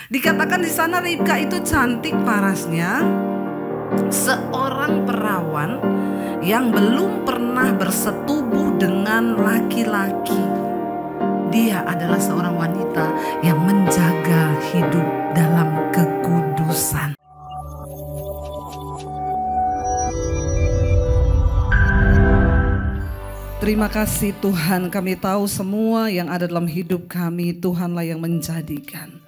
Dikatakan di sana Ribka itu cantik parasnya, seorang perawan yang belum pernah bersetubuh dengan laki-laki. Dia adalah seorang wanita yang menjaga hidup dalam kekudusan. Terima kasih Tuhan, kami tahu semua yang ada dalam hidup kami Tuhanlah yang menjadikan.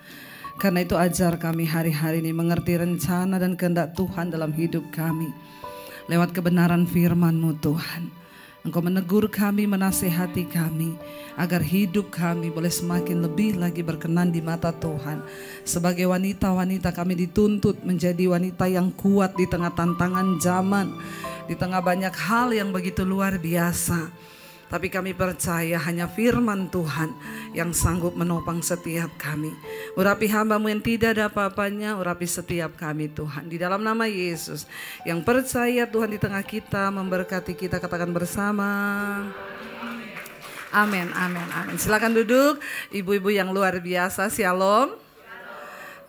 Karena itu ajar kami hari-hari ini mengerti rencana dan kehendak Tuhan dalam hidup kami. Lewat kebenaran firman-Mu Tuhan. Engkau menegur kami, menasehati kami. Agar hidup kami boleh semakin lebih lagi berkenan di mata Tuhan. Sebagai wanita-wanita kami dituntut menjadi wanita yang kuat di tengah tantangan zaman. Di tengah banyak hal yang begitu luar biasa. Tapi kami percaya hanya firman Tuhan yang sanggup menopang setiap kami. Urapi hamba-Mu yang tidak ada apa-apanya, urapi setiap kami Tuhan. Di dalam nama Yesus, yang percaya Tuhan di tengah kita, memberkati kita, katakan bersama. Amin, amin, amin. Silakan duduk, ibu-ibu yang luar biasa, shalom.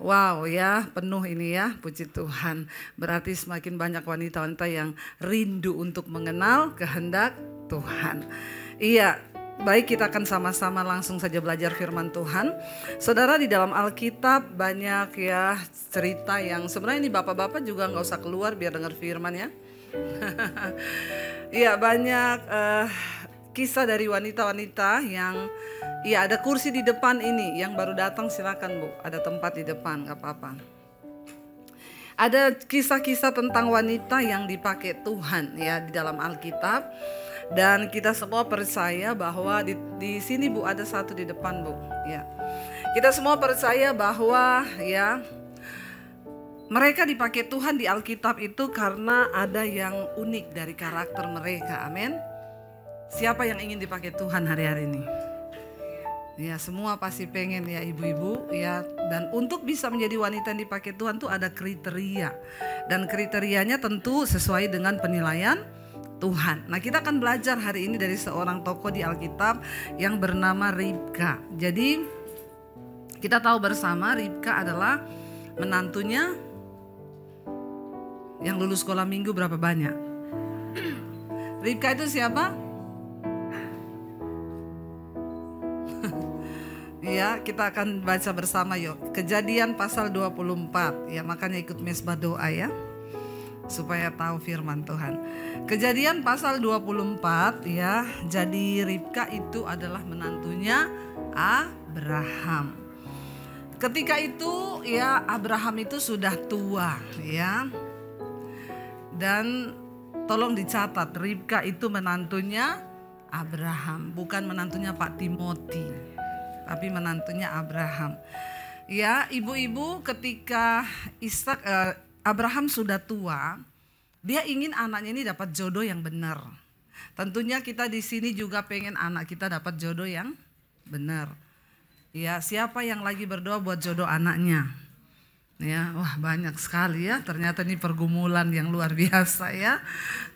Wow ya, penuh ini ya, puji Tuhan. Berarti semakin banyak wanita-wanita yang rindu untuk mengenal kehendak Tuhan. Iya, baik, kita akan sama-sama langsung saja belajar firman Tuhan. Saudara, di dalam Alkitab banyak ya cerita yang sebenarnya ini bapak-bapak juga nggak usah keluar biar dengar firman ya. Iya, banyak kisah dari wanita-wanita yang iya, ada kursi di depan ini. Yang baru datang silakan Bu, ada tempat di depan, gak apa-apa. Ada kisah-kisah tentang wanita yang dipakai Tuhan ya di dalam Alkitab. Dan kita semua percaya bahwa di sini Bu ada satu di depan Bu ya. Kita semua percaya bahwa ya mereka dipakai Tuhan di Alkitab itu karena ada yang unik dari karakter mereka. Amin. Siapa yang ingin dipakai Tuhan hari-hari ini? Ya, semua pasti pengen ya ibu-ibu ya. Dan untuk bisa menjadi wanita yang dipakai Tuhan tuh ada kriteria. Dan kriterianya tentu sesuai dengan penilaian Tuhan. Nah, kita akan belajar hari ini dari seorang tokoh di Alkitab yang bernama Ribka. Jadi kita tahu bersama Ribka adalah menantunya yang lulus sekolah minggu berapa banyak? Ribka itu siapa? Ya, kita akan baca bersama yuk. Kejadian pasal 24. Ya, makanya ikut mesbah doa ya. Supaya tahu firman Tuhan. Kejadian pasal 24 ya. Jadi Ribka itu adalah menantunya Abraham. Ketika itu ya Abraham itu sudah tua ya. Dan tolong dicatat, Ribka itu menantunya Abraham, bukan menantunya Pak Timothy. Tapi menantunya Abraham. Ya, ibu-ibu ketika Abraham sudah tua, dia ingin anaknya ini dapat jodoh yang benar. Tentunya kita di sini juga pengen anak kita dapat jodoh yang benar. Ya, siapa yang lagi berdoa buat jodoh anaknya? Ya, wah banyak sekali ya. Ternyata ini pergumulan yang luar biasa ya.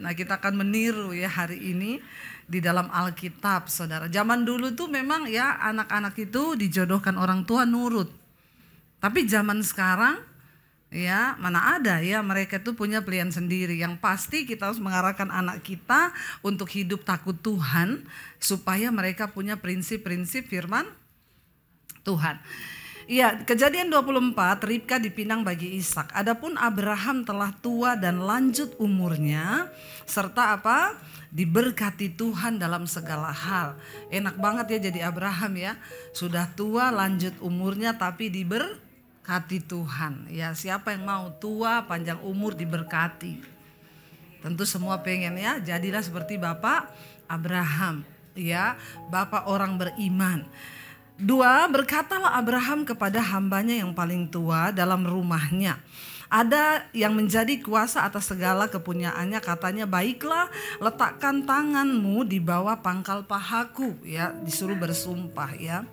Nah, kita akan meniru ya hari ini di dalam Alkitab, saudara. Zaman dulu tuh memang ya anak-anak itu dijodohkan orang tua nurut. Tapi zaman sekarang ya mana ada ya, mereka tuh punya pilihan sendiri. Yang pasti kita harus mengarahkan anak kita untuk hidup takut Tuhan supaya mereka punya prinsip-prinsip firman Tuhan. Ya, Kejadian 24, Ribka dipinang bagi Ishak. Adapun Abraham telah tua dan lanjut umurnya serta apa? Diberkati Tuhan dalam segala hal. Enak banget ya jadi Abraham ya. Sudah tua, lanjut umurnya tapi diberkati Tuhan. Ya, siapa yang mau tua, panjang umur, diberkati? Tentu semua pengen ya, jadilah seperti Bapak Abraham. Ya, Bapak orang beriman. 2, berkatalah Abraham kepada hambanya yang paling tua dalam rumahnya. Ada yang menjadi kuasa atas segala kepunyaannya, katanya, baiklah letakkan tanganmu di bawah pangkal pahaku. Ya, disuruh bersumpah ya.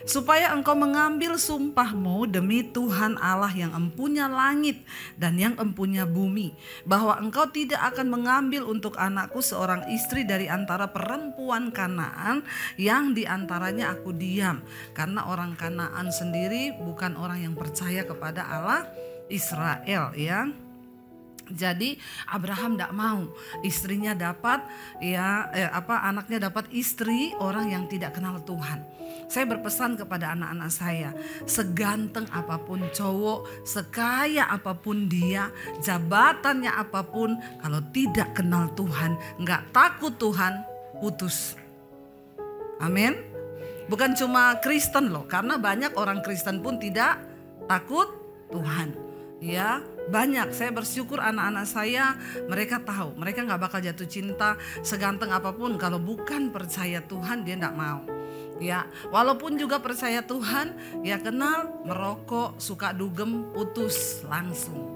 supaya engkau mengambil sumpahmu demi Tuhan Allah yang empunya langit dan yang empunya bumi, bahwa engkau tidak akan mengambil untuk anakku seorang istri dari antara perempuan Kanaan yang diantaranya aku diam, karena orang Kanaan sendiri bukan orang yang percaya kepada Allah Israel, ya. Jadi Abraham tidak mau istrinya dapat anaknya dapat istri orang yang tidak kenal Tuhan. Saya berpesan kepada anak-anak saya, seganteng apapun cowok, sekaya apapun dia, jabatannya apapun, kalau tidak kenal Tuhan, nggak takut Tuhan, putus. Amin. Bukan cuma Kristen loh, karena banyak orang Kristen pun tidak takut Tuhan. Ya, banyak. Saya bersyukur anak-anak saya, mereka tahu, mereka nggak bakal jatuh cinta seganteng apapun. Kalau bukan percaya Tuhan, dia nggak mau. Ya, walaupun juga percaya Tuhan, ya kenal, merokok, suka dugem, putus langsung.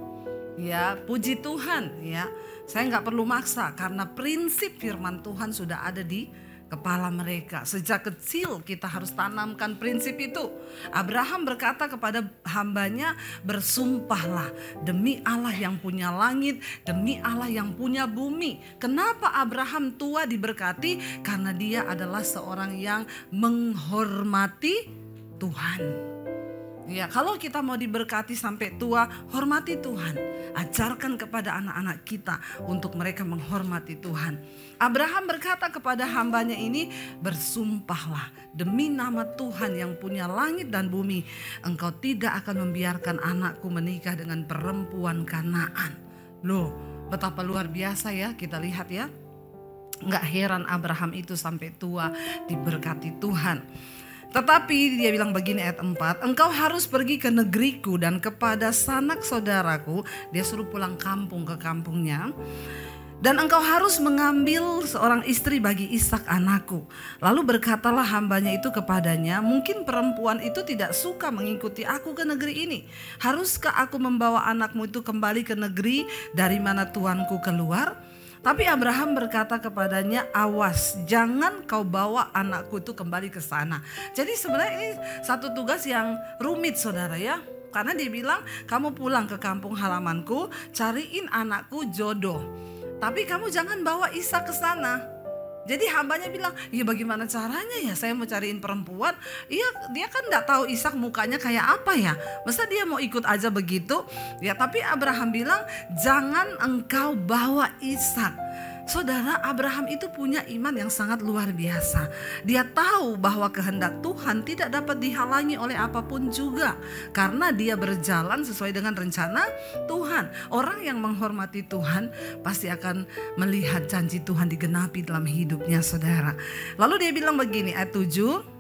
Ya, puji Tuhan. Ya, saya nggak perlu maksa karena prinsip firman Tuhan sudah ada di kepala mereka. Sejak kecil kita harus tanamkan prinsip itu. Abraham berkata kepada hambanya, bersumpahlah demi Allah yang punya langit, demi Allah yang punya bumi. Kenapa Abraham tua diberkati? Karena dia adalah seorang yang menghormati Tuhan. Ya, kalau kita mau diberkati sampai tua, hormati Tuhan. Ajarkan kepada anak-anak kita untuk mereka menghormati Tuhan. Abraham berkata kepada hambanya ini, bersumpahlah demi nama Tuhan yang punya langit dan bumi, engkau tidak akan membiarkan anakku menikah dengan perempuan Kanaan. Loh, betapa luar biasa ya, kita lihat ya. Nggak heran Abraham itu sampai tua diberkati Tuhan. Tetapi dia bilang begini ayat 4, engkau harus pergi ke negeriku dan kepada sanak saudaraku. Dia suruh pulang kampung ke kampungnya. Dan engkau harus mengambil seorang istri bagi Ishak anakku. Lalu berkatalah hambanya itu kepadanya, mungkin perempuan itu tidak suka mengikuti aku ke negeri ini. Haruskah aku membawa anakmu itu kembali ke negeri dari mana tuanku keluar? Tapi Abraham berkata kepadanya, awas, jangan kau bawa anakku itu kembali ke sana. Jadi sebenarnya ini satu tugas yang rumit saudara ya. Karena dia bilang, kamu pulang ke kampung halamanku, cariin anakku jodoh. Tapi kamu jangan bawa Ishak ke sana. Jadi hambanya bilang, ya bagaimana caranya ya, saya mau cariin perempuan. Iya, dia kan gak tahu Ishak mukanya kayak apa ya. Masa dia mau ikut aja begitu? Ya, tapi Abraham bilang, jangan engkau bawa Ishak. Saudara, Abraham itu punya iman yang sangat luar biasa. Dia tahu bahwa kehendak Tuhan tidak dapat dihalangi oleh apapun juga, karena dia berjalan sesuai dengan rencana Tuhan. Orang yang menghormati Tuhan pasti akan melihat janji Tuhan digenapi dalam hidupnya, saudara. Lalu dia bilang begini ayat 7,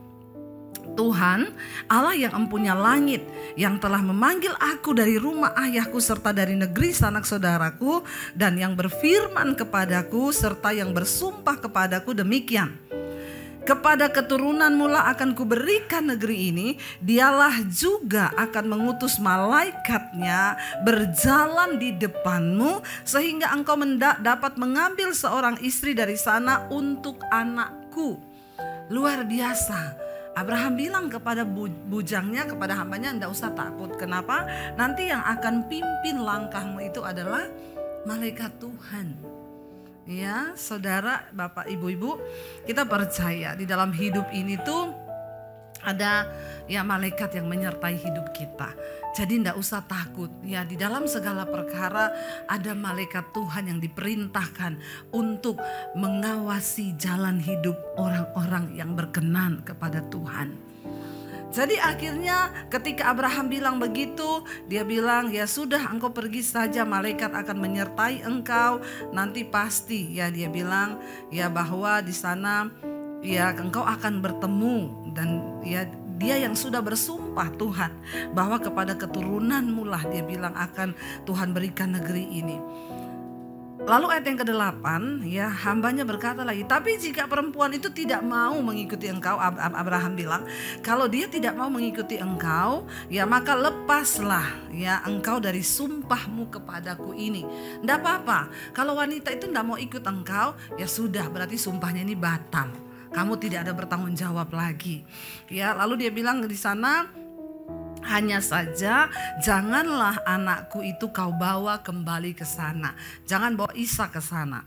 Tuhan Allah yang empunya langit, yang telah memanggil aku dari rumah ayahku serta dari negeri sanak saudaraku, dan yang berfirman kepadaku serta yang bersumpah kepadaku demikian, kepada keturunan mula akan kuberikan negeri ini, dialah juga akan mengutus malaikatnya berjalan di depanmu, sehingga engkau dapat mengambil seorang istri dari sana untuk anakku. Luar biasa. Abraham bilang kepada bujangnya, kepada hambanya, enggak usah takut. Kenapa? Nanti yang akan pimpin langkahmu itu adalah malaikat Tuhan. Ya, saudara, bapak, ibu-ibu, kita percaya di dalam hidup ini tuh ada ya malaikat yang menyertai hidup kita. Jadi enggak usah takut. Ya, di dalam segala perkara ada malaikat Tuhan yang diperintahkan untuk mengawasi jalan hidup orang-orang yang berkenan kepada Tuhan. Jadi akhirnya ketika Abraham bilang begitu, dia bilang, ya sudah, engkau pergi saja, malaikat akan menyertai engkau. Nanti pasti ya, dia bilang ya bahwa di sana ya engkau akan bertemu, dan ya dia yang sudah bersumpah Tuhan bahwa kepada keturunanmu lah, dia bilang akan Tuhan berikan negeri ini. Lalu ayat yang ke-8 ya, hambanya berkata lagi, tapi jika perempuan itu tidak mau mengikuti engkau, Abraham bilang, kalau dia tidak mau mengikuti engkau, ya maka lepaslah ya engkau dari sumpahmu kepadaku ini. Nggak apa-apa, kalau wanita itu nggak mau ikut engkau, ya sudah, berarti sumpahnya ini batal. kamu tidak ada bertanggung jawab lagi. Ya, lalu dia bilang di sana, hanya saja janganlah anakku itu kau bawa kembali ke sana. Jangan bawa Ishak ke sana.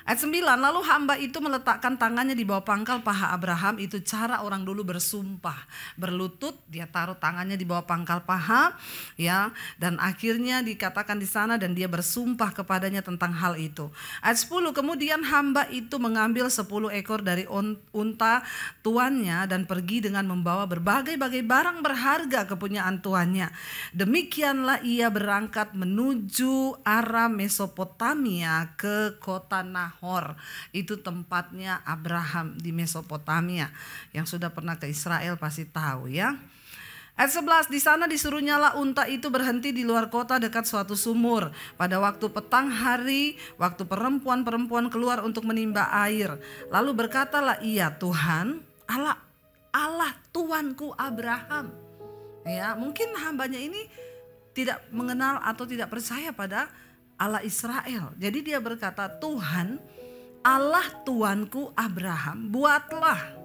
Ayat 9, lalu hamba itu meletakkan tangannya di bawah pangkal paha Abraham. Itu cara orang dulu bersumpah. Berlutut, dia taruh tangannya di bawah pangkal paha, ya. Dan akhirnya dikatakan di sana dan dia bersumpah kepadanya tentang hal itu. Ayat 10, kemudian hamba itu mengambil 10 ekor dari unta tuannya dan pergi dengan membawa berbagai-bagai barang berharga kepunyaan tuannya. Demikianlah ia berangkat menuju arah Mesopotamia ke kota Nahor. Itu tempatnya Abraham di Mesopotamia. Yang sudah pernah ke Israel pasti tahu, ya. Ayat 11, di sana disuruhnyalah unta itu berhenti di luar kota dekat suatu sumur. Pada waktu petang hari, waktu perempuan-perempuan keluar untuk menimba air. Lalu berkatalah ia, Tuhan, Allah Tuanku Abraham. Ya, mungkin hambanya ini tidak mengenal atau tidak percaya pada Allah Israel. Jadi dia berkata, Tuhan, Allah Tuanku Abraham, buatlah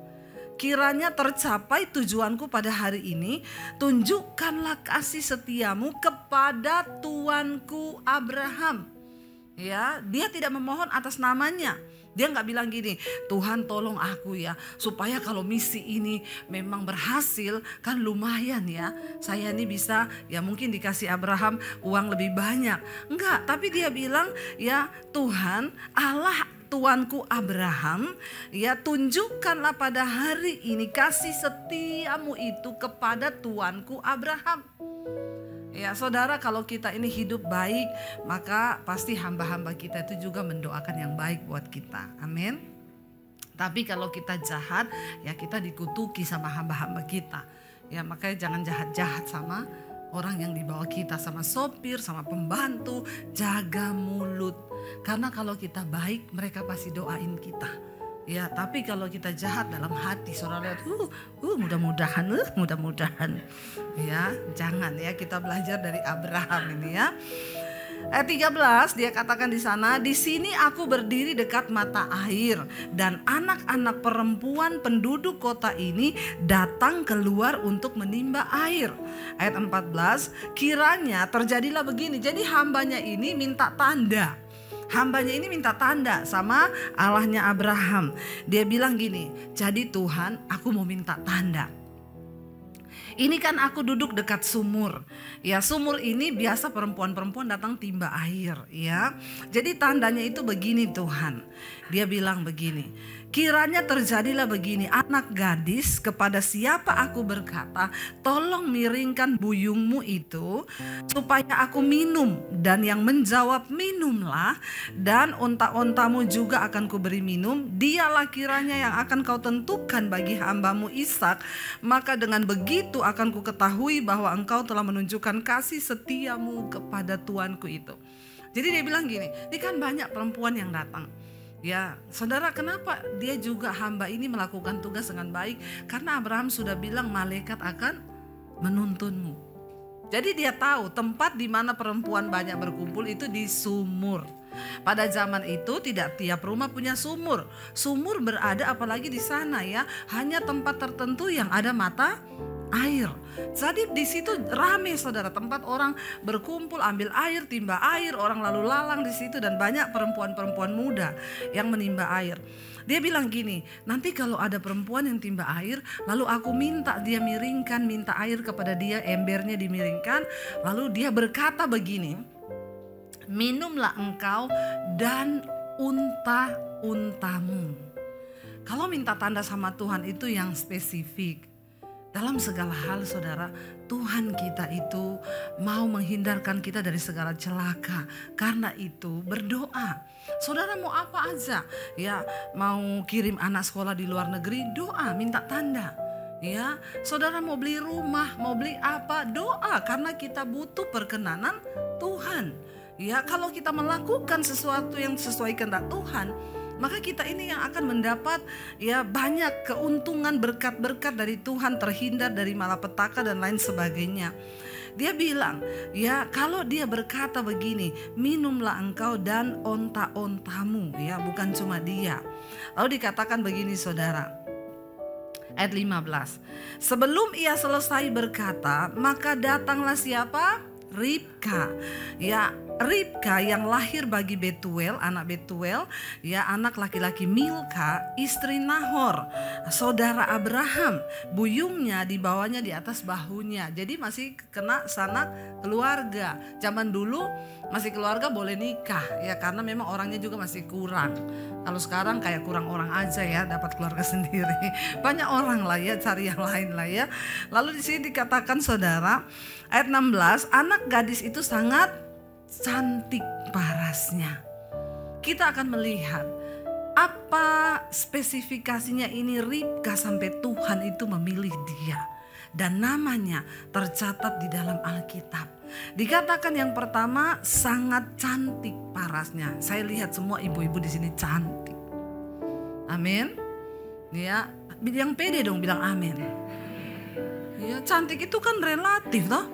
kiranya tercapai tujuanku pada hari ini. Tunjukkanlah kasih setiamu kepada Tuanku Abraham. Ya, dia tidak memohon atas namanya. Dia nggak bilang gini, Tuhan tolong aku ya, supaya kalau misi ini memang berhasil, kan lumayan ya. Saya ini bisa ya mungkin dikasih Abraham uang lebih banyak. Enggak, tapi dia bilang ya Tuhan Allah Tuanku Abraham, ya tunjukkanlah pada hari ini kasih setiamu itu kepada Tuanku Abraham. Ya saudara, kalau kita ini hidup baik, maka pasti hamba-hamba kita itu juga mendoakan yang baik buat kita. Amin. Tapi kalau kita jahat, ya kita dikutuki sama hamba-hamba kita. Ya makanya jangan jahat-jahat sama orang yang di bawah kita, sama sopir, sama pembantu. Jaga mulut. Karena kalau kita baik, mereka pasti doain kita. Ya, tapi kalau kita jahat dalam hati, saudara lihat, mudah-mudahan. Ya, jangan ya, kita belajar dari Abraham ini ya. Ayat 13 dia katakan di sana, di sini aku berdiri dekat mata air dan anak-anak perempuan penduduk kota ini datang keluar untuk menimba air. Ayat 14, kiranya terjadilah begini. Jadi hambanya ini minta tanda. Hambanya ini minta tanda sama Allahnya Abraham. Dia bilang gini, jadi Tuhan aku mau minta tanda. Ini kan aku duduk dekat sumur. Ya sumur ini biasa perempuan-perempuan datang timba air ya. Jadi tandanya itu begini Tuhan. Dia bilang begini, kiranya terjadilah begini, anak gadis kepada siapa aku berkata, tolong miringkan buyungmu itu supaya aku minum. Dan yang menjawab minumlah, dan onta-ontamu juga akan kuberi minum. Dialah kiranya yang akan kau tentukan bagi hambamu Ishak. Maka dengan begitu akan ku ketahui bahwa engkau telah menunjukkan kasih setiamu kepada tuanku itu. Jadi dia bilang gini, ini kan banyak perempuan yang datang. Ya, saudara, kenapa dia juga hamba ini melakukan tugas dengan baik? Karena Abraham sudah bilang malaikat akan menuntunmu. Jadi dia tahu tempat di mana perempuan banyak berkumpul itu di sumur. Pada zaman itu tidak tiap rumah punya sumur. Sumur berada apalagi di sana ya, hanya tempat tertentu yang ada mata air. Jadi di situ rame saudara, tempat orang berkumpul ambil air, timba air, orang lalu lalang di situ dan banyak perempuan-perempuan muda yang menimba air. Dia bilang gini, nanti kalau ada perempuan yang timba air, lalu aku minta dia miringkan, minta air kepada dia, embernya dimiringkan, lalu dia berkata begini, minumlah engkau dan unta-untamu. Kalau minta tanda sama Tuhan itu yang spesifik. Dalam segala hal saudara, Tuhan kita itu mau menghindarkan kita dari segala celaka. Karena itu berdoa. Saudara mau apa aja, ya mau kirim anak sekolah di luar negeri, doa, minta tanda. Ya, saudara mau beli rumah, mau beli apa, doa, karena kita butuh perkenanan Tuhan. Ya, kalau kita melakukan sesuatu yang sesuai kehendak Tuhan, maka kita ini yang akan mendapat ya banyak keuntungan, berkat-berkat dari Tuhan, terhindar dari malapetaka dan lain sebagainya. Dia bilang, ya kalau dia berkata begini, minumlah engkau dan onta-ontamu, ya bukan cuma dia. Lalu dikatakan begini saudara, ayat 15. Sebelum ia selesai berkata, maka datanglah siapa? Ribka, ya Ribka yang lahir bagi Betuel, anak Betuel, ya anak laki-laki Milka, istri Nahor, saudara Abraham, buyungnya dibawanya di atas bahunya. Jadi masih kena sanak keluarga. Zaman dulu masih keluarga boleh nikah, ya karena memang orangnya juga masih kurang. Kalau sekarang kayak kurang orang aja ya, dapat keluarga sendiri. Banyak orang lah ya, cari yang lain lah ya. Lalu di sini dikatakan saudara, ayat 16, anak gadis itu sangat cantik parasnya. Kita akan melihat apa spesifikasinya ini Ribka sampai Tuhan itu memilih dia. Dan namanya tercatat di dalam Alkitab. Dikatakan yang pertama sangat cantik parasnya. Saya lihat semua ibu-ibu di sini cantik. Amin. Ya, yang pede dong bilang amin. Ya, cantik itu kan relatif toh.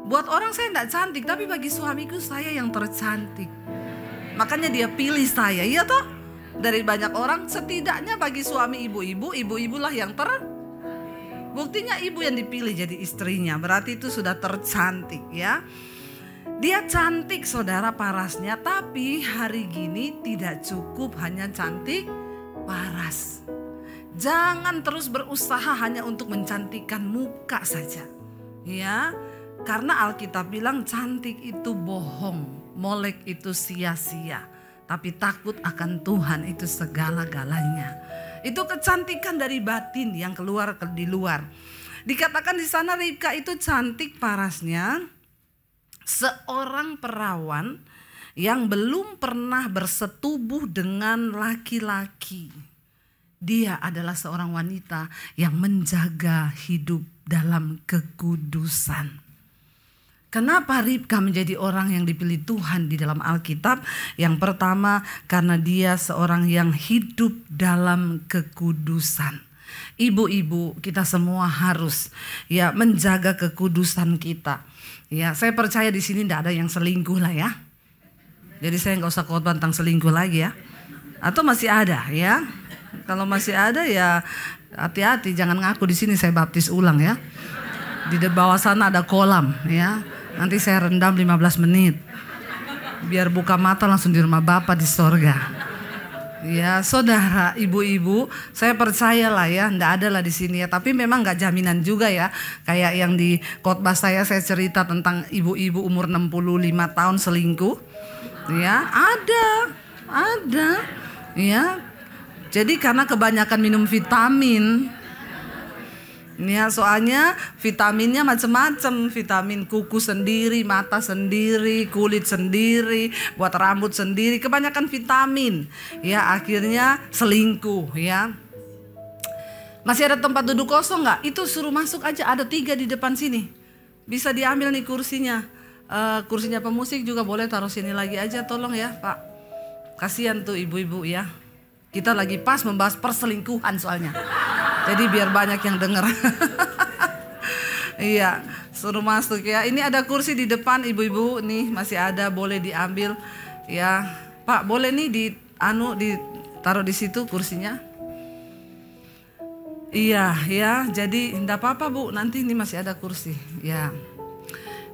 Buat orang saya tidak cantik, tapi bagi suamiku saya yang tercantik. Makanya dia pilih saya, iya toh? Dari banyak orang, setidaknya bagi suami ibu-ibu, ibu-ibulah yang buktinya ibu yang dipilih jadi istrinya, berarti itu sudah tercantik ya. Dia cantik saudara parasnya, tapi hari gini tidak cukup hanya cantik paras. Jangan terus berusaha hanya untuk mencantikkan muka saja. Ya, karena Alkitab bilang cantik itu bohong, molek itu sia-sia, tapi takut akan Tuhan itu segala-galanya. Itu kecantikan dari batin yang keluar di luar. Dikatakan di sana Ribka itu cantik parasnya, seorang perawan yang belum pernah bersetubuh dengan laki-laki. Dia adalah seorang wanita yang menjaga hidup dalam kekudusan. Kenapa Ribka menjadi orang yang dipilih Tuhan di dalam Alkitab? Yang pertama, karena dia seorang yang hidup dalam kekudusan. Ibu-ibu, kita semua harus ya menjaga kekudusan kita. Ya, saya percaya di sini tidak ada yang selingkuh lah ya. Jadi saya nggak usah khotbah tentang selingkuh lagi ya. Atau masih ada ya? Kalau masih ada ya hati-hati, jangan ngaku di sini saya baptis ulang ya. Di bawah sana ada kolam ya. Nanti saya rendam 15 menit. Biar buka mata langsung di rumah Bapa di sorga. Ya saudara, ibu-ibu, saya percaya lah ya, ndak ada lah di sini ya. Tapi memang nggak jaminan juga ya. Kayak yang di khotbah saya cerita tentang ibu-ibu umur 65 tahun selingkuh. Ya ada. Ya, jadi karena kebanyakan minum vitamin. Ya, soalnya vitaminnya macam-macam, vitamin kuku sendiri, mata sendiri, kulit sendiri, buat rambut sendiri, kebanyakan vitamin. Ya, akhirnya selingkuh ya. Masih ada tempat duduk kosong nggak? Itu suruh masuk aja, ada 3 di depan sini. Bisa diambil nih kursinya. Kursinya pemusik juga boleh taruh sini lagi aja, tolong ya Pak. Kasihan tuh ibu-ibu ya. Kita lagi pas membahas perselingkuhan soalnya. Jadi biar banyak yang dengar. Iya, suruh masuk ya. Ini ada kursi di depan ibu-ibu nih, masih ada, boleh diambil ya. Pak, boleh nih ditaruh di situ kursinya. Iya, ya. Jadi enggak apa-apa Bu, nanti ini masih ada kursi. Ya.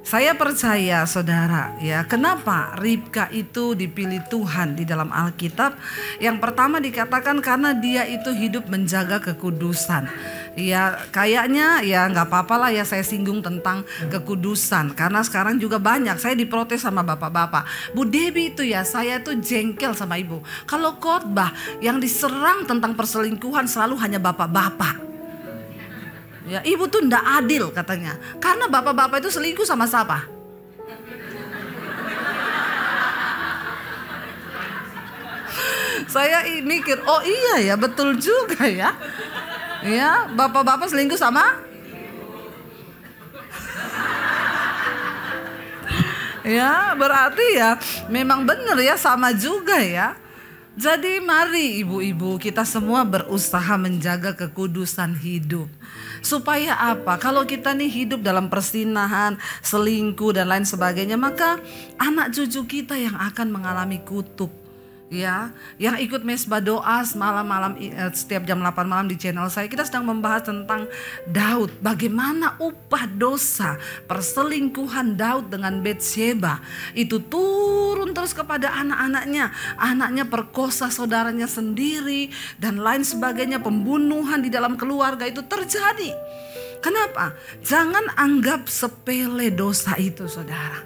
Saya percaya saudara ya, kenapa Ribka itu dipilih Tuhan di dalam Alkitab? Yang pertama dikatakan karena dia itu hidup menjaga kekudusan. Ya kayaknya ya nggak apa-apa lah ya saya singgung tentang kekudusan. Karena sekarang juga banyak, saya diprotes sama bapak-bapak. Bu Debbie itu ya, saya tuh jengkel sama ibu. Kalau khotbah yang diserang tentang perselingkuhan selalu hanya bapak-bapak. Ya, ibu tuh ndak adil katanya. Karena bapak-bapak itu selingkuh sama siapa? Saya mikir, oh iya ya, betul juga ya. Ya, bapak-bapak selingkuh sama? Ya, berarti ya memang benar ya, sama juga ya. Jadi mari ibu-ibu kita semua berusaha menjaga kekudusan hidup. Supaya apa? Kalau kita nih hidup dalam persinahan, selingkuh dan lain sebagainya, maka anak cucu kita yang akan mengalami kutuk. Ya, yang ikut mesbah doa malam-malam setiap jam 8 malam di channel saya, kita sedang membahas tentang Daud, bagaimana upah dosa perselingkuhan Daud dengan Batsyeba itu turun terus kepada anak-anaknya. Anaknya perkosa saudaranya sendiri dan lain sebagainya, pembunuhan di dalam keluarga itu terjadi. Kenapa? Jangan anggap sepele dosa itu, saudara.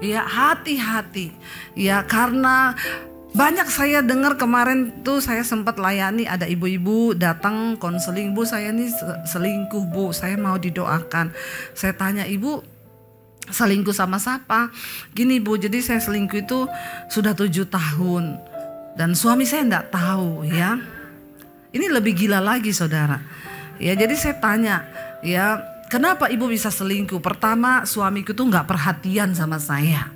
Ya, hati-hati. Ya, karena banyak saya dengar kemarin tuh, saya sempat layani ada ibu-ibu datang konseling, Bu saya nih selingkuh Bu, saya mau didoakan. Saya tanya, Ibu selingkuh sama siapa? Gini Bu, jadi saya selingkuh itu sudah 7 tahun dan suami saya enggak tahu ya. Ini lebih gila lagi, saudara. Ya, jadi saya tanya, ya kenapa Ibu bisa selingkuh? Pertama, suamiku tuh enggak perhatian sama saya.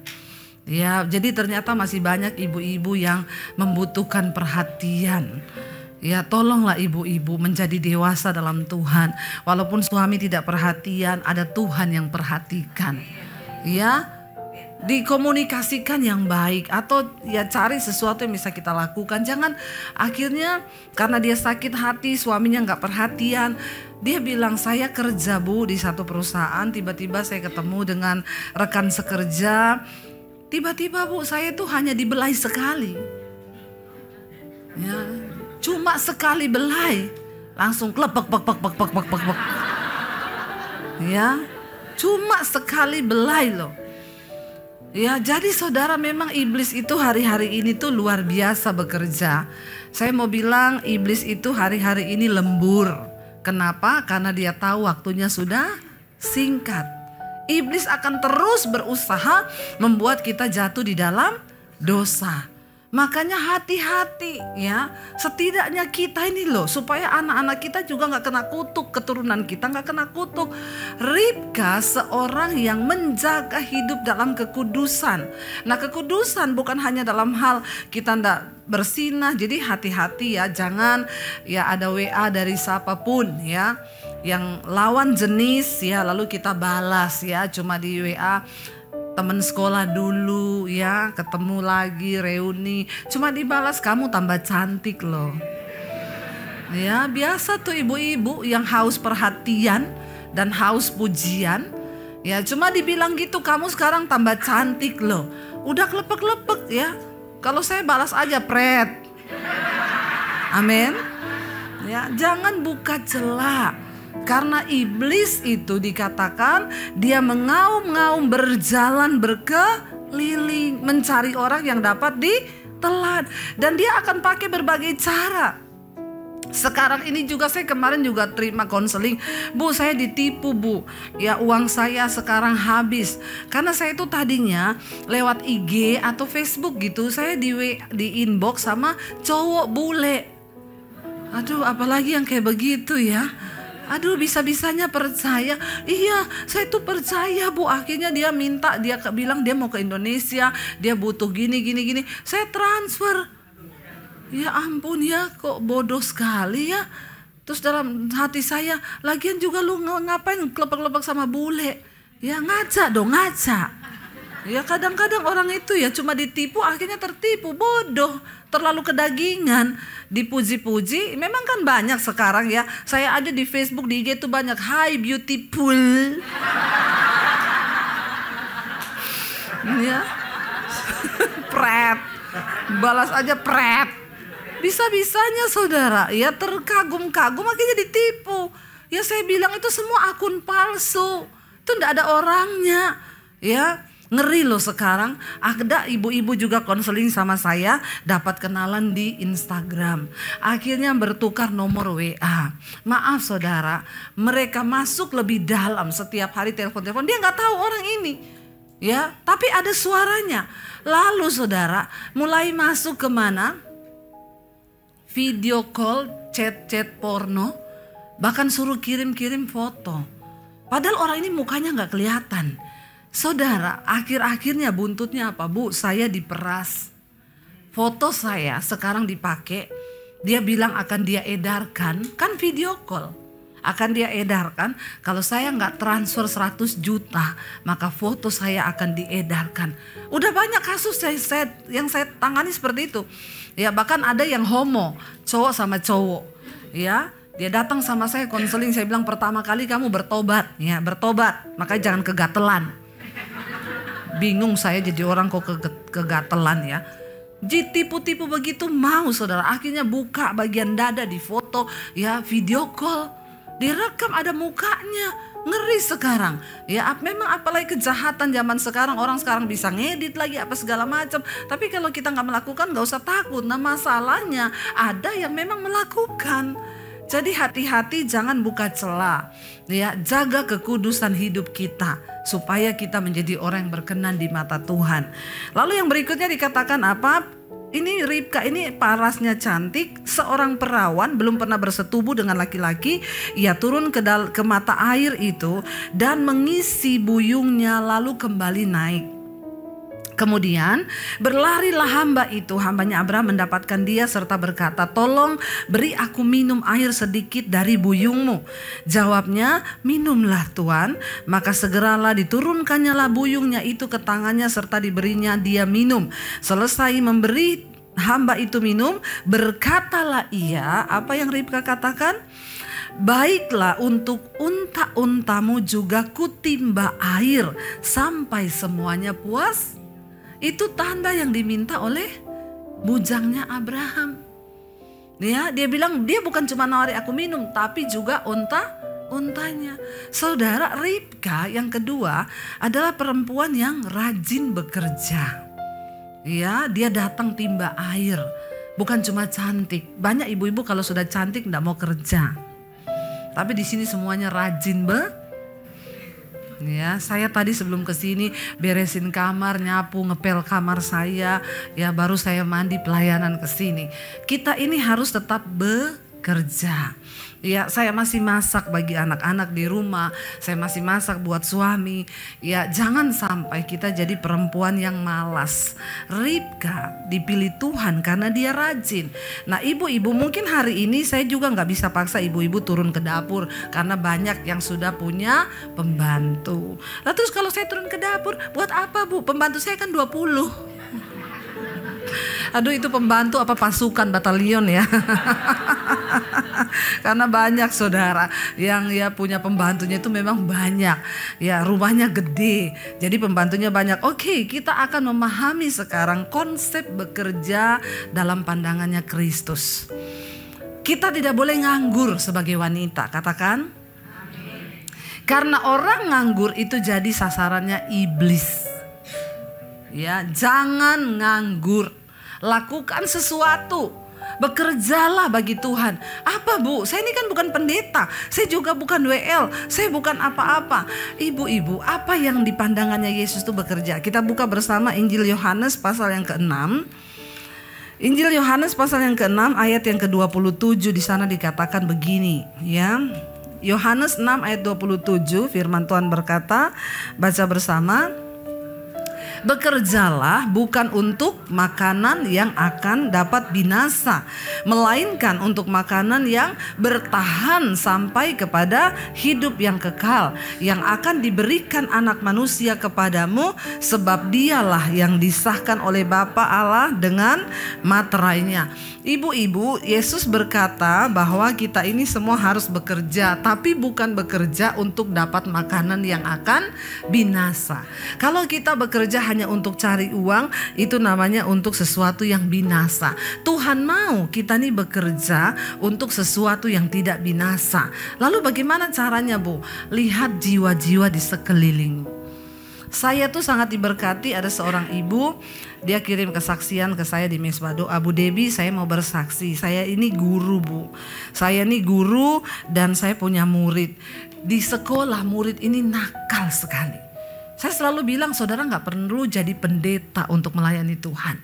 Ya, jadi ternyata masih banyak ibu-ibu yang membutuhkan perhatian. Ya, tolonglah ibu-ibu menjadi dewasa dalam Tuhan. Walaupun suami tidak perhatian, ada Tuhan yang perhatikan. Ya, dikomunikasikan yang baik atau ya cari sesuatu yang bisa kita lakukan. Jangan akhirnya karena dia sakit hati, suaminya nggak perhatian. Dia bilang, saya kerja Bu di satu perusahaan, tiba-tiba saya ketemu dengan rekan sekerja. Tiba-tiba Bu, saya tuh hanya dibelai sekali. Ya, cuma sekali belai, langsung klepek. Ya, cuma sekali belai loh. Ya, jadi saudara, memang iblis itu hari-hari ini tuh luar biasa bekerja. Saya mau bilang iblis itu hari-hari ini lembur. Kenapa? Karena dia tahu waktunya sudah singkat. Iblis akan terus berusaha membuat kita jatuh di dalam dosa. Makanya hati-hati ya. Setidaknya kita ini loh, supaya anak-anak kita juga gak kena kutuk, keturunan kita gak kena kutuk. Ribka seorang yang menjaga hidup dalam kekudusan. Nah, kekudusan bukan hanya dalam hal kita gak bersinah. Jadi hati-hati ya, jangan ya ada WA dari siapapun ya yang lawan jenis ya lalu kita balas ya, cuma di WA temen sekolah dulu ya, ketemu lagi reuni, cuma dibalas kamu tambah cantik loh. Ya, biasa tuh ibu-ibu yang haus perhatian dan haus pujian. Ya, cuma dibilang gitu, kamu sekarang tambah cantik loh. Udah klepek-klepek ya. Kalau saya balas aja pret. Amin. Ya, jangan buka celah. Karena iblis itu dikatakan dia mengaum-ngaum, berjalan berkeliling mencari orang yang dapat ditelan, dan dia akan pakai berbagai cara. Sekarang ini juga saya kemarin juga terima konseling, Bu saya ditipu Bu, ya uang saya sekarang habis. Karena saya itu tadinya lewat IG atau Facebook gitu, saya di inbox sama cowok bule. Aduh, apalagi yang kayak begitu ya. Aduh, bisa-bisanya percaya. Iya, saya tuh percaya Bu. Akhirnya dia minta, dia bilang dia mau ke Indonesia, dia butuh gini. Saya transfer. Ya ampun ya, kok bodoh sekali ya. Terus dalam hati saya, lagian juga lu ngapain klepek-klepek sama bule? Ya ngaca dong, ngaca. Ya kadang-kadang orang itu ya cuma ditipu, akhirnya tertipu, bodoh, terlalu kedagingan, dipuji-puji. Memang kan banyak sekarang ya, saya ada di Facebook, di IG itu banyak, hi beautiful. Ya, pret, balas aja pret. Bisa-bisanya saudara, ya terkagum-kagum akhirnya ditipu. Ya saya bilang itu semua akun palsu, itu enggak ada orangnya, ya. Ngeri loh sekarang, ada ibu-ibu juga konseling sama saya, dapat kenalan di Instagram. Akhirnya bertukar nomor WA. Maaf saudara, mereka masuk lebih dalam, setiap hari telepon-telepon, dia nggak tahu orang ini. Ya, tapi ada suaranya. Lalu saudara, mulai masuk ke mana? Video call, chat-chat porno, bahkan suruh kirim-kirim foto. Padahal orang ini mukanya nggak kelihatan. Saudara, akhir-akhirnya buntutnya apa Bu? Saya diperas. foto saya sekarang dipakai, dia bilang akan dia edarkan, kan video call. Akan dia edarkan, kalau saya nggak transfer 100 juta, maka foto saya akan diedarkan. Udah banyak kasus yang saya tangani seperti itu. Ya, bahkan ada yang homo, cowok sama cowok. Ya, dia datang sama saya konseling, saya bilang pertama kali kamu bertobat. Ya, bertobat, makanya jangan kegatelan. Bingung saya jadi orang kok kegatelan ya. Tipu-tipu begitu mau saudara, akhirnya buka bagian dada di foto, ya video call. Direkam ada mukanya, ngeri sekarang. Ya memang apalagi kejahatan zaman sekarang, orang sekarang bisa ngedit lagi apa segala macam. Tapi kalau kita nggak melakukan nggak usah takut. Nah masalahnya ada yang memang melakukan. Jadi hati-hati jangan buka celah. Ya jaga kekudusan hidup kita supaya kita menjadi orang yang berkenan di mata Tuhan. Lalu yang berikutnya dikatakan apa? Ini Ribka ini parasnya cantik, seorang perawan belum pernah bersetubuh dengan laki-laki. Ia turun ke mata air itu dan mengisi buyungnya lalu kembali naik. Kemudian berlarilah hamba itu, hambanya Abraham mendapatkan dia serta berkata, tolong beri aku minum air sedikit dari buyungmu. Jawabnya, minumlah Tuan. Maka segeralah diturunkannya lah buyungnya itu ke tangannya serta diberinya dia minum. Selesai memberi hamba itu minum, berkatalah ia, apa yang Ribka katakan? Baiklah untuk unta-untamu juga kutimba air sampai semuanya puas. Itu tanda yang diminta oleh bujangnya Abraham. Ya, dia bilang dia bukan cuma nawari aku minum, tapi juga untanya. Saudara, Ribka yang kedua adalah perempuan yang rajin bekerja. Ya, dia datang timba air. Bukan cuma cantik. Banyak ibu-ibu kalau sudah cantik enggak mau kerja. Tapi di sini semuanya rajin Ya, saya tadi sebelum ke sini beresin kamar, nyapu, ngepel kamar saya, ya baru saya mandi pelayanan ke sini. Kita ini harus tetap bekerja. Ya, saya masih masak bagi anak-anak di rumah, saya masih masak buat suami. Ya, jangan sampai kita jadi perempuan yang malas. Ribka dipilih Tuhan karena dia rajin. Nah, ibu-ibu mungkin hari ini saya juga nggak bisa paksa ibu-ibu turun ke dapur karena banyak yang sudah punya pembantu. Lah terus kalau saya turun ke dapur, buat apa Bu? Pembantu saya kan 20. Aduh, itu pembantu apa pasukan batalion ya. Karena banyak saudara yang ya punya pembantunya itu memang banyak. Ya rumahnya gede, jadi pembantunya banyak. Oke, kita akan memahami sekarang konsep bekerja dalam pandangannya Kristus. Kita tidak boleh nganggur sebagai wanita, katakan. Karena orang nganggur itu jadi sasarannya iblis. Ya, jangan nganggur. Lakukan sesuatu. Bekerjalah bagi Tuhan. Apa Bu? Saya ini kan bukan pendeta. Saya juga bukan WL. Saya bukan apa-apa. Ibu-ibu, apa yang di pandangannya Yesus itu bekerja? Kita buka bersama Injil Yohanes pasal yang ke-6. Injil Yohanes pasal yang ke-6 ayat yang ke-27, di sana dikatakan begini, ya. Yohanes 6 ayat 27, firman Tuhan berkata, baca bersama. Bekerjalah bukan untuk makanan yang akan dapat binasa, melainkan untuk makanan yang bertahan sampai kepada hidup yang kekal, yang akan diberikan anak manusia kepadamu, sebab dialah yang disahkan oleh Bapa Allah dengan materainya. Ibu-ibu, Yesus berkata bahwa kita ini semua harus bekerja, tapi bukan bekerja untuk dapat makanan yang akan binasa. Kalau kita bekerja hanya untuk cari uang, itu namanya untuk sesuatu yang binasa. Tuhan mau kita nih bekerja untuk sesuatu yang tidak binasa. Lalu bagaimana caranya Bu? Lihat jiwa-jiwa di sekelilingmu. Saya tuh sangat diberkati, ada seorang ibu, dia kirim kesaksian ke saya di Mesbah Doa. Bu Debbie, saya mau bersaksi, saya ini guru Bu. Saya ini guru dan saya punya murid. Di sekolah murid ini nakal sekali. Saya selalu bilang saudara gak perlu jadi pendeta untuk melayani Tuhan.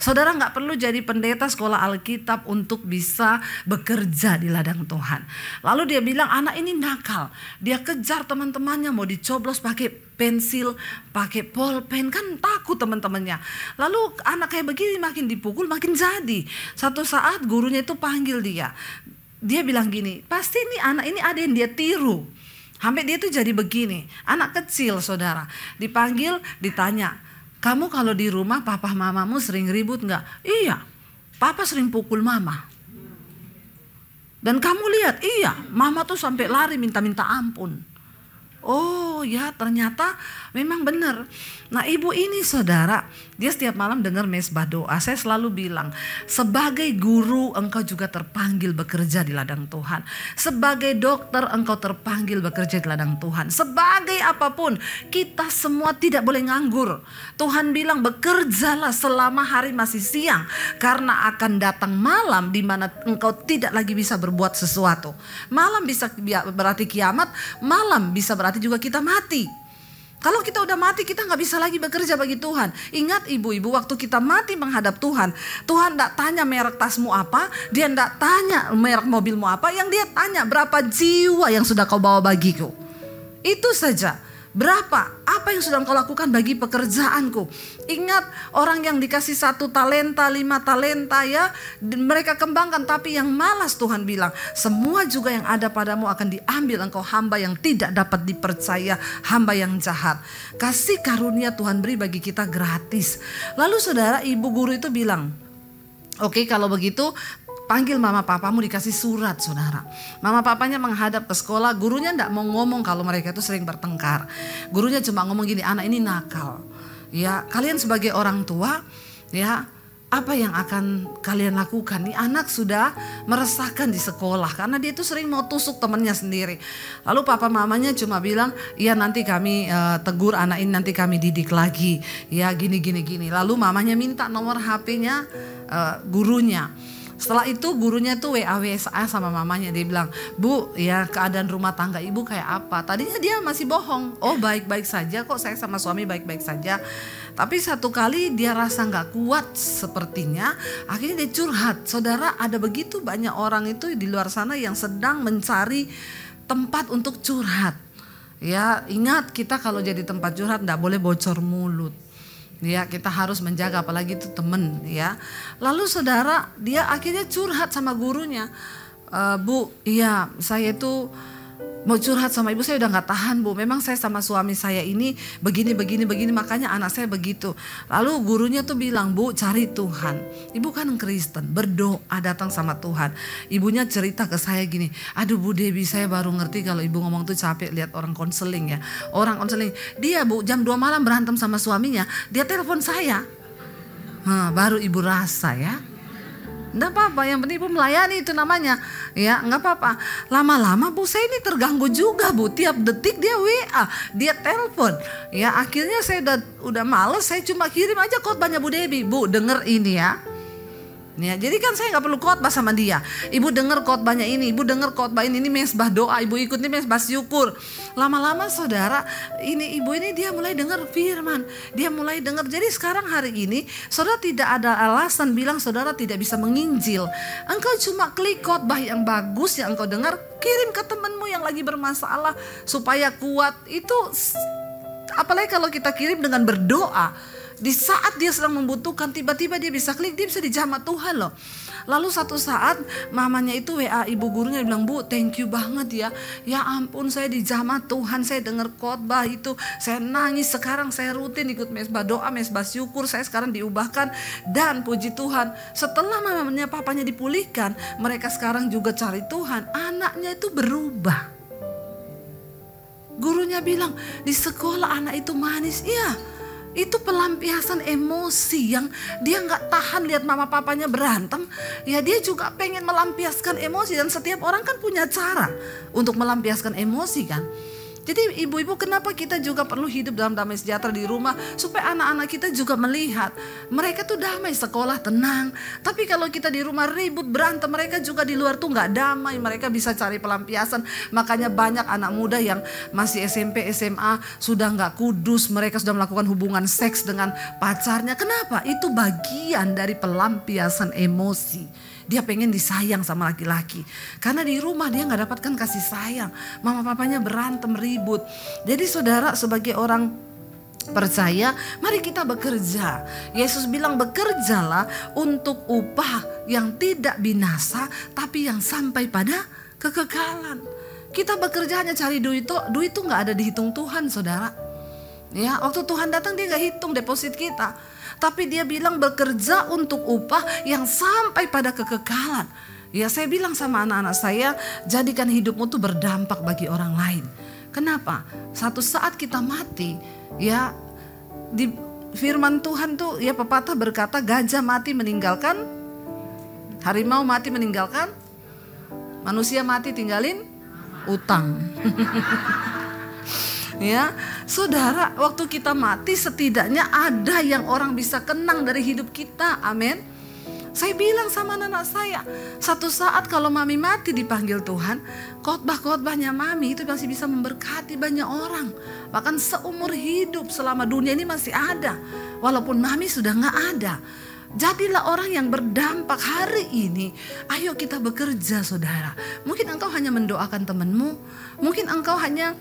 Saudara nggak perlu jadi pendeta sekolah Alkitab untuk bisa bekerja di ladang Tuhan. Lalu dia bilang anak ini nakal. Dia kejar teman-temannya mau dicoblos pakai pensil, pakai pulpen, kan takut teman-temannya. Lalu anak kayak begini makin dipukul makin jadi. Satu saat gurunya itu panggil dia. Dia bilang gini, pasti ini anak ini ada yang dia tiru. Sampai dia tuh jadi begini. Anak kecil saudara. Dipanggil, ditanya, kamu kalau di rumah papa mamamu sering ribut nggak? Iya, papa sering pukul mama. Dan kamu lihat, iya, mama tuh sampai lari minta-minta ampun. Oh ya, ternyata memang benar. Nah ibu ini saudara, dia setiap malam dengar mesbah doa. Saya selalu bilang, sebagai guru engkau juga terpanggil bekerja di ladang Tuhan. Sebagai dokter engkau terpanggil bekerja di ladang Tuhan. Sebagai apapun, kita semua tidak boleh nganggur. Tuhan bilang bekerjalah selama hari masih siang. Karena akan datang malam di mana engkau tidak lagi bisa berbuat sesuatu. Malam bisa berarti kiamat, malam bisa berarti juga kita mati. Kalau kita udah mati, kita nggak bisa lagi bekerja bagi Tuhan. Ingat ibu-ibu, waktu kita mati menghadap Tuhan, Tuhan nggak tanya merek tasmu apa, dia nggak tanya merek mobilmu apa, yang dia tanya berapa jiwa yang sudah kau bawa bagiku. Itu saja. Berapa? Apa yang sudah kau lakukan bagi pekerjaanku? Ingat, orang yang dikasih 1 talenta, 5 talenta ya, mereka kembangkan. Tapi yang malas Tuhan bilang, semua juga yang ada padamu akan diambil engkau hamba yang tidak dapat dipercaya, hamba yang jahat. Kasih karunia Tuhan beri bagi kita gratis. Lalu saudara, ibu guru itu bilang, oke, kalau begitu panggil mama papamu, dikasih surat saudara. Mama papanya menghadap ke sekolah, gurunya enggak mau ngomong kalau mereka itu sering bertengkar. Gurunya cuma ngomong gini, anak ini nakal. Ya, kalian sebagai orang tua, ya, apa yang akan kalian lakukan? Nih anak sudah meresahkan di sekolah karena dia itu sering mau tusuk temannya sendiri. Lalu papa mamanya cuma bilang, iya nanti kami tegur anak ini, nanti kami didik lagi. Ya gini. Lalu mamanya minta nomor HP-nya gurunya. Setelah itu gurunya tuh WA sama mamanya, dia bilang, Bu ya keadaan rumah tangga ibu kayak apa? Tadinya dia masih bohong, oh baik-baik saja kok, saya sama suami baik-baik saja. Tapi satu kali dia rasa gak kuat sepertinya, akhirnya dia curhat. Saudara, ada begitu banyak orang itu di luar sana yang sedang mencari tempat untuk curhat. Ya ingat, kita kalau jadi tempat curhat gak boleh bocor mulut. Ya kita harus menjaga, apalagi itu temen ya. Lalu saudara, dia akhirnya curhat sama gurunya. Bu, iya saya itu mau curhat sama ibu, saya udah gak tahan bu. Memang saya sama suami saya ini begini, makanya anak saya begitu. Lalu gurunya tuh bilang, Bu cari Tuhan. Ibu kan Kristen, berdoa datang sama Tuhan. Ibunya cerita ke saya gini, aduh Bu Debbie, saya baru ngerti kalau ibu ngomong tuh capek lihat orang konseling ya. Orang konseling, dia Bu jam 2 malam berantem sama suaminya, dia telepon saya. Baru ibu rasa ya. Enggak apa-apa, yang penting ibu melayani, itu namanya. Ya, enggak apa-apa. Lama-lama Bu saya ini terganggu juga Bu. Tiap detik dia WA, dia telepon. Ya, akhirnya saya udah males, saya cuma kirim aja khotbahnya Bu Debbie. Bu, denger ini ya. Ya, jadi kan saya nggak perlu khotbah sama dia. Ibu dengar khotbahnya ini, ibu dengar khotbah ini mesbah doa, ibu ikut ini mesbah syukur. Lama-lama saudara, ini ibu ini dia mulai dengar firman, dia mulai dengar. Jadi sekarang hari ini saudara tidak ada alasan bilang saudara tidak bisa menginjil. Engkau cuma klik khotbah yang bagus yang engkau dengar, kirim ke temanmu yang lagi bermasalah supaya kuat. Itu apalagi kalau kita kirim dengan berdoa. Di saat dia sedang membutuhkan, tiba-tiba dia bisa klik, dia bisa dijamah Tuhan loh. Lalu satu saat mamanya itu WA ibu gurunya, bilang, Bu thank you banget ya. Ya ampun, saya dijamah Tuhan, saya dengar khotbah itu, saya nangis. Sekarang saya rutin ikut mesbah doa, mesbah syukur, saya sekarang diubahkan. Dan puji Tuhan, setelah mamanya papanya dipulihkan, mereka sekarang juga cari Tuhan. Anaknya itu berubah. Gurunya bilang, di sekolah anak itu manis. Iya, itu pelampiasan emosi yang dia nggak tahan lihat mama papanya berantem. Ya dia juga pengen melampiaskan emosi, dan setiap orang kan punya cara untuk melampiaskan emosi kan. Jadi ibu-ibu, kenapa kita juga perlu hidup dalam damai sejahtera di rumah, supaya anak-anak kita juga melihat mereka tuh damai, sekolah tenang. Tapi kalau kita di rumah ribut berantem, mereka juga di luar tuh nggak damai, mereka bisa cari pelampiasan. Makanya banyak anak muda yang masih SMP, SMA sudah nggak kudus, mereka sudah melakukan hubungan seks dengan pacarnya. Kenapa? Itu bagian dari pelampiasan emosi. Dia pengen disayang sama laki-laki. Karena di rumah dia gak dapatkan kasih sayang. Mama papanya berantem, ribut. Jadi saudara, sebagai orang percaya, mari kita bekerja. Yesus bilang, bekerjalah untuk upah yang tidak binasa, tapi yang sampai pada kekekalan. Kita bekerja hanya cari duit tuh gak ada dihitung Tuhan, saudara. Ya, waktu Tuhan datang dia gak hitung deposit kita. Tapi dia bilang bekerja untuk upah yang sampai pada kekekalan. Ya, saya bilang sama anak-anak saya, jadikan hidupmu tuh berdampak bagi orang lain. Kenapa? Satu saat kita mati, ya di firman Tuhan tuh ya pepatah berkata, gajah mati meninggalkan, harimau mati meninggalkan, manusia mati tinggalin utang. Ya, saudara, waktu kita mati setidaknya ada yang orang bisa kenang dari hidup kita. Amin. Saya bilang sama anak-anak saya, satu saat kalau mami mati dipanggil Tuhan, khotbah-khotbahnya mami itu masih bisa memberkati banyak orang. Bahkan seumur hidup selama dunia ini masih ada, walaupun mami sudah gak ada. Jadilah orang yang berdampak hari ini. Ayo kita bekerja, saudara. Mungkin engkau hanya mendoakan temanmu, mungkin engkau hanya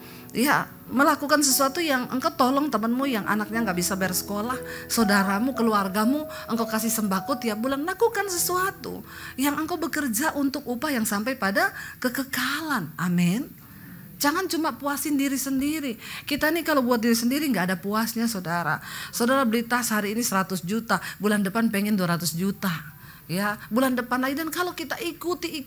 melakukan sesuatu yang engkau tolong temanmu yang anaknya gak bisa bayar sekolah, saudaramu, keluargamu, engkau kasih sembako tiap bulan. Lakukan sesuatu yang engkau bekerja untuk upah yang sampai pada kekekalan. Amin. Jangan cuma puasin diri sendiri. Kita nih kalau buat diri sendiri gak ada puasnya, saudara. Saudara beli tas hari ini 100 juta, bulan depan pengen 200 juta. Ya, bulan depan lagi. Dan kalau kita ikuti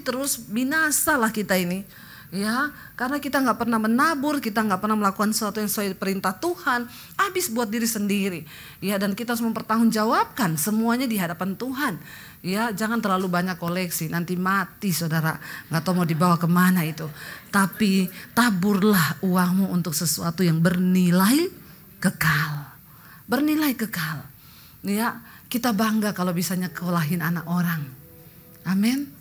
terus, binasalah kita ini. Ya, karena kita nggak pernah menabur, kita nggak pernah melakukan sesuatu yang sesuai perintah Tuhan, habis buat diri sendiri. Ya, dan kita harus mempertanggungjawabkan semuanya di hadapan Tuhan. Ya, jangan terlalu banyak koleksi, nanti mati, saudara, nggak tahu mau dibawa kemana itu. Tapi taburlah uangmu untuk sesuatu yang bernilai kekal, bernilai kekal. Ya, kita bangga kalau bisa nyekolahin anak orang. Amin.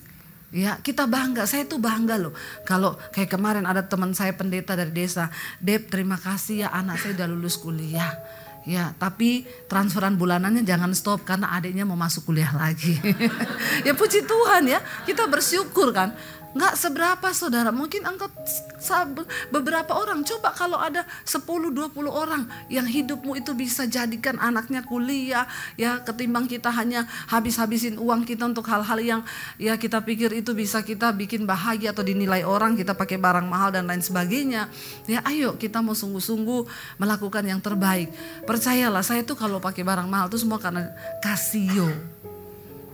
Ya, kita bangga, saya tuh bangga loh. Kalau kayak kemarin ada teman saya pendeta dari desa, Dep, terima kasih ya anak saya udah lulus kuliah. Ya, tapi transferan bulanannya jangan stop karena adiknya mau masuk kuliah lagi. Ya puji Tuhan ya, kita bersyukur kan. Nggak seberapa, saudara, mungkin engkau beberapa orang. Coba kalau ada 10-20 orang yang hidupmu itu bisa jadikan anaknya kuliah, ya, ketimbang kita hanya habis-habisin uang kita untuk hal-hal yang ya kita pikir itu bisa kita bikin bahagia atau dinilai orang, kita pakai barang mahal dan lain sebagainya. Ya, ayo kita mau sungguh-sungguh melakukan yang terbaik. Percayalah, saya tuh kalau pakai barang mahal tuh semua karena kasio.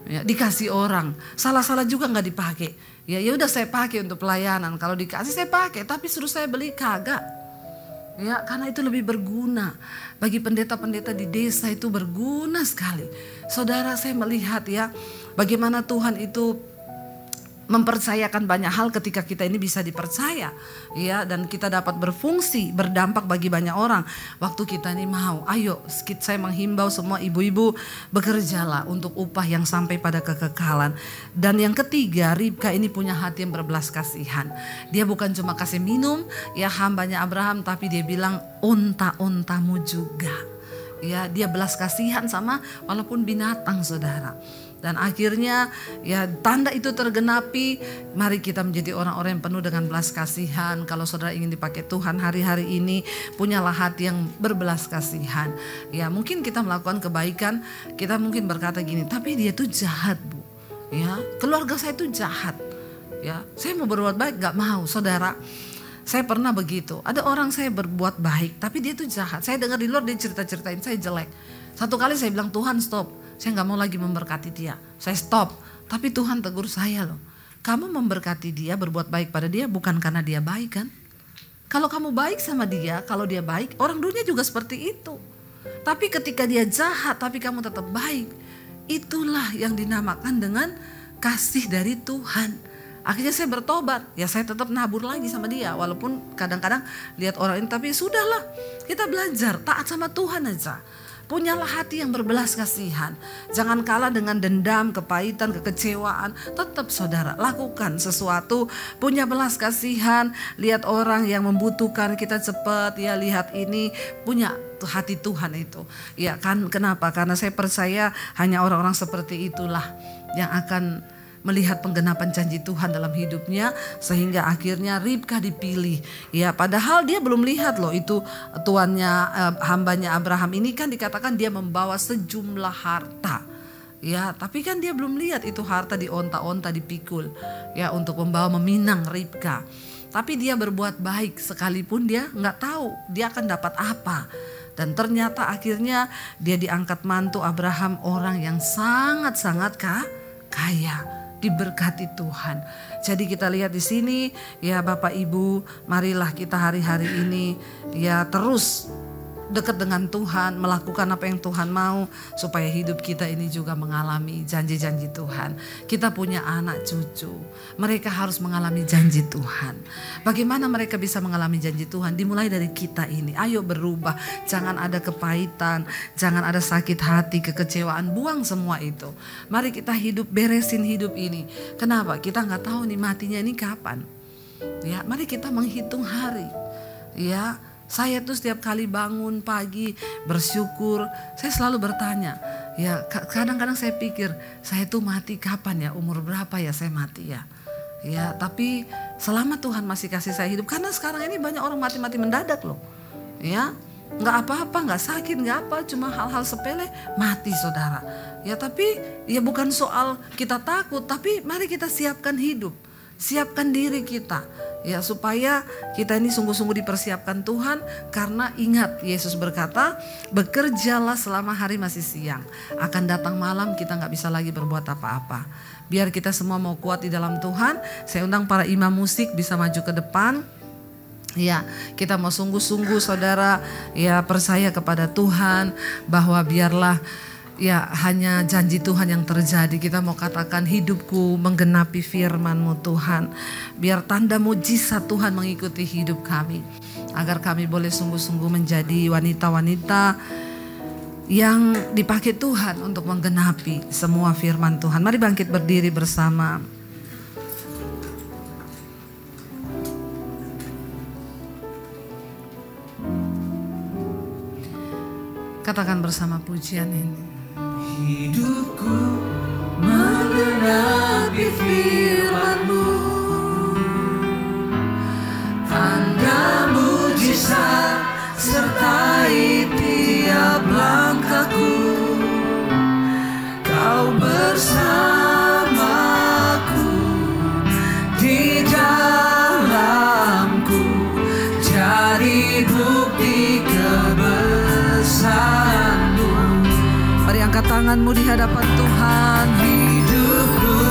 Ya, dikasih orang, salah-salah juga nggak dipakai. Ya udah saya pakai untuk pelayanan. Kalau dikasih saya pakai, tapi suruh saya beli kagak. Ya, karena itu lebih berguna. Bagi pendeta-pendeta di desa itu berguna sekali. Saudara, saya melihat ya bagaimana Tuhan itu mempercayakan banyak hal ketika kita ini bisa dipercaya, ya, dan kita dapat berfungsi, berdampak bagi banyak orang. Waktu kita ini mau, ayo, saya menghimbau semua ibu-ibu, bekerjalah untuk upah yang sampai pada kekekalan. Dan yang ketiga, Ribka ini punya hati yang berbelas kasihan. Dia bukan cuma kasih minum, ya, hambanya Abraham, tapi dia bilang unta-untamu juga. Ya, dia belas kasihan sama walaupun binatang, saudara. Dan akhirnya ya tanda itu tergenapi. Mari kita menjadi orang-orang yang penuh dengan belas kasihan. Kalau saudara ingin dipakai Tuhan hari-hari ini, punyalah hati yang berbelas kasihan. Ya, mungkin kita melakukan kebaikan, kita mungkin berkata gini, tapi dia tuh jahat, Bu. Ya, keluarga saya tuh jahat. Ya, saya mau berbuat baik gak mau, saudara. Saya pernah begitu. Ada orang saya berbuat baik, tapi dia tuh jahat. Saya dengar di luar dia cerita-ceritain saya jelek. Satu kali saya bilang, Tuhan stop. Saya gak mau lagi memberkati dia. Saya stop. Tapi Tuhan tegur saya loh. Kamu memberkati dia, berbuat baik pada dia bukan karena dia baik kan? Kalau kamu baik sama dia, kalau dia baik, orang dunia juga seperti itu. Tapi ketika dia jahat tapi kamu tetap baik, itulah yang dinamakan dengan kasih dari Tuhan. Akhirnya saya bertobat, ya saya tetap nabur lagi sama dia. Walaupun kadang-kadang lihat orang ini, tapi sudahlah, kita belajar taat sama Tuhan aja. Punyalah hati yang berbelas kasihan. Jangan kalah dengan dendam, kepahitan, kekecewaan. Tetap saudara, lakukan sesuatu, punya belas kasihan. Lihat orang yang membutuhkan, kita cepat, ya lihat ini, punya hati Tuhan itu. Ya kan, kenapa? Karena saya percaya hanya orang-orang seperti itulah yang akan melihat penggenapan janji Tuhan dalam hidupnya, sehingga akhirnya Ribka dipilih. Ya, padahal dia belum lihat loh itu tuannya, hambanya Abraham ini kan dikatakan dia membawa sejumlah harta. Ya, tapi kan dia belum lihat itu harta di onta-onta dipikul ya untuk membawa meminang Ribka. Tapi dia berbuat baik sekalipun dia nggak tahu dia akan dapat apa. Dan ternyata akhirnya dia diangkat mantu Abraham, orang yang sangat-sangat kaya. Diberkati Tuhan. Jadi kita lihat di sini ya Bapak Ibu, marilah kita hari-hari ini ya terus dekat dengan Tuhan, melakukan apa yang Tuhan mau supaya hidup kita ini juga mengalami janji-janji Tuhan. Kita punya anak cucu, mereka harus mengalami janji Tuhan. Bagaimana mereka bisa mengalami janji Tuhan? Dimulai dari kita ini. Ayo berubah, jangan ada kepahitan, jangan ada sakit hati, kekecewaan, buang semua itu. Mari kita hidup, beresin hidup ini. Kenapa? Kita nggak tahu nih matinya ini kapan. Ya, mari kita menghitung hari. Ya. Saya tuh setiap kali bangun pagi bersyukur, saya selalu bertanya, ya kadang-kadang saya pikir saya tuh mati kapan ya, umur berapa ya saya mati ya. Ya tapi selama Tuhan masih kasih saya hidup, karena sekarang ini banyak orang mati-mati mendadak loh. Ya nggak apa-apa, nggak sakit, nggak apa, cuma hal-hal sepele mati saudara. Ya tapi ya bukan soal kita takut, tapi mari kita siapkan hidup, siapkan diri kita. Ya supaya kita ini sungguh-sungguh dipersiapkan Tuhan, karena ingat Yesus berkata, bekerjalah selama hari masih siang, akan datang malam kita gak bisa lagi berbuat apa-apa. Biar kita semua mau kuat di dalam Tuhan, saya undang para imam musik bisa maju ke depan. Ya, kita mau sungguh-sungguh saudara ya percaya kepada Tuhan bahwa biarlah ya hanya janji Tuhan yang terjadi. Kita mau katakan hidupku menggenapi firman-Mu Tuhan. Biar tanda mujizat Tuhan mengikuti hidup kami. Agar kami boleh sungguh-sungguh menjadi wanita-wanita yang dipakai Tuhan untuk menggenapi semua firman Tuhan. Mari bangkit berdiri bersama. Katakan bersama pujian ini. Hidupku menggenapi firman-Mu, tanda mujizat sertai tiap langkahku. Kau bersamaku di dalamku, jadi bukti kebesaran-Mu. Mari angkat tanganmu di hadapan Tuhan. Hidupku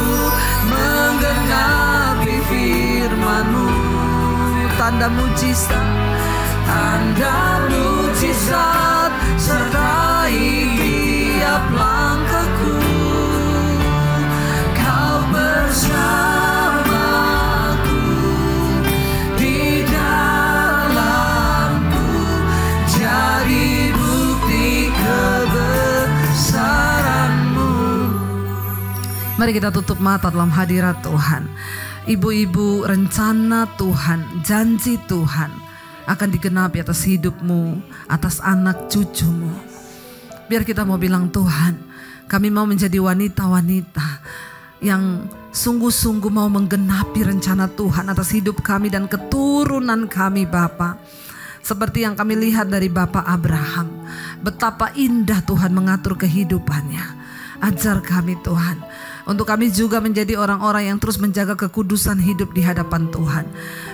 menggenapi firman-Mu, tanda mujizat sertai tiap langkahku. Kau bersamaku di dalamku, jadi bukti kebesaran-Mu. Mari kita tutup mata dalam hadirat Tuhan. Ibu-ibu, rencana Tuhan, janji Tuhan akan digenapi atas hidupmu, atas anak cucumu. Biar kita mau bilang, Tuhan, kami mau menjadi wanita-wanita yang sungguh-sungguh mau menggenapi rencana Tuhan atas hidup kami dan keturunan kami Bapa. Seperti yang kami lihat dari Bapak Abraham, betapa indah Tuhan mengatur kehidupannya. Ajar kami Tuhan, untuk kami juga menjadi orang-orang yang terus menjaga kekudusan hidup di hadapan Tuhan.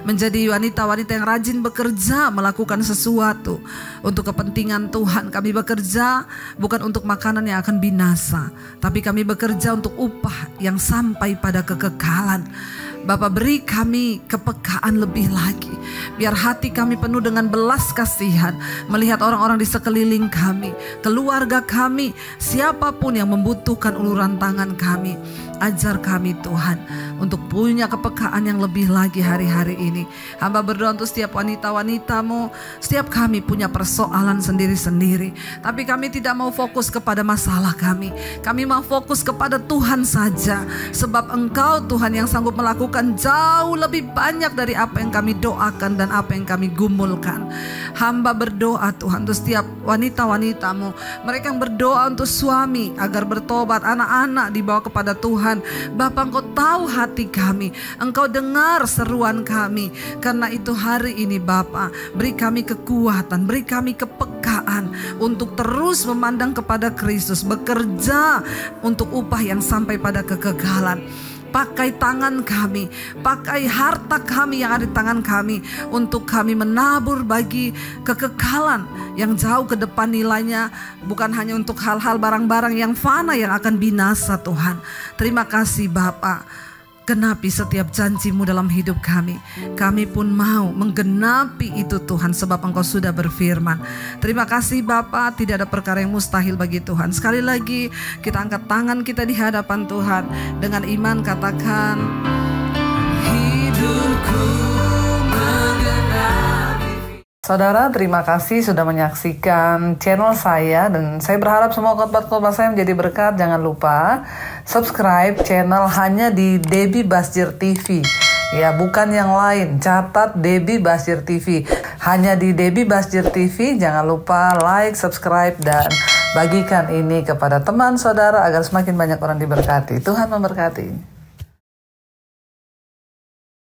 Menjadi wanita-wanita yang rajin bekerja, melakukan sesuatu untuk kepentingan Tuhan. Kami bekerja bukan untuk makanan yang akan binasa, tapi kami bekerja untuk upah yang sampai pada kekekalan. Bapak, beri kami kepekaan lebih lagi, biar hati kami penuh dengan belas kasihan melihat orang-orang di sekeliling kami, keluarga kami, siapapun yang membutuhkan uluran tangan kami. Ajar kami Tuhan untuk punya kepekaan yang lebih lagi hari-hari ini. Hamba berdoa untuk setiap wanita-wanitamu. Setiap kami punya persoalan sendiri-sendiri, tapi kami tidak mau fokus kepada masalah kami. Kami mau fokus kepada Tuhan saja. Sebab Engkau Tuhan yang sanggup melakukan jauh lebih banyak dari apa yang kami doakan dan apa yang kami gumulkan. Hamba berdoa Tuhan untuk setiap wanita-wanitamu. Mereka yang berdoa untuk suami agar bertobat, anak-anak dibawa kepada Tuhan. Bapa, Engkau tahu hati kami, Engkau dengar seruan kami. Karena itu hari ini Bapa, beri kami kekuatan, beri kami kepekaan untuk terus memandang kepada Kristus, bekerja untuk upah yang sampai pada kekekalan. Pakai tangan kami, pakai harta kami yang ada di tangan kami untuk kami menabur bagi kekekalan yang jauh ke depan nilainya, bukan hanya untuk hal-hal barang-barang yang fana yang akan binasa Tuhan. Terima kasih Bapa. Genapi setiap janji-Mu dalam hidup kami. Kami pun mau menggenapi itu Tuhan, sebab Engkau sudah berfirman. Terima kasih Bapa, tidak ada perkara yang mustahil bagi Tuhan. Sekali lagi kita angkat tangan kita di hadapan Tuhan. Dengan iman katakan, hidupku. Saudara, terima kasih sudah menyaksikan channel saya, dan saya berharap semua khotbah-khotbah saya menjadi berkat. Jangan lupa subscribe channel hanya di Debbie Basjir TV. Ya, bukan yang lain. Catat Debbie Basjir TV. Hanya di Debbie Basjir TV. Jangan lupa like, subscribe, dan bagikan ini kepada teman saudara agar semakin banyak orang diberkati. Tuhan memberkati.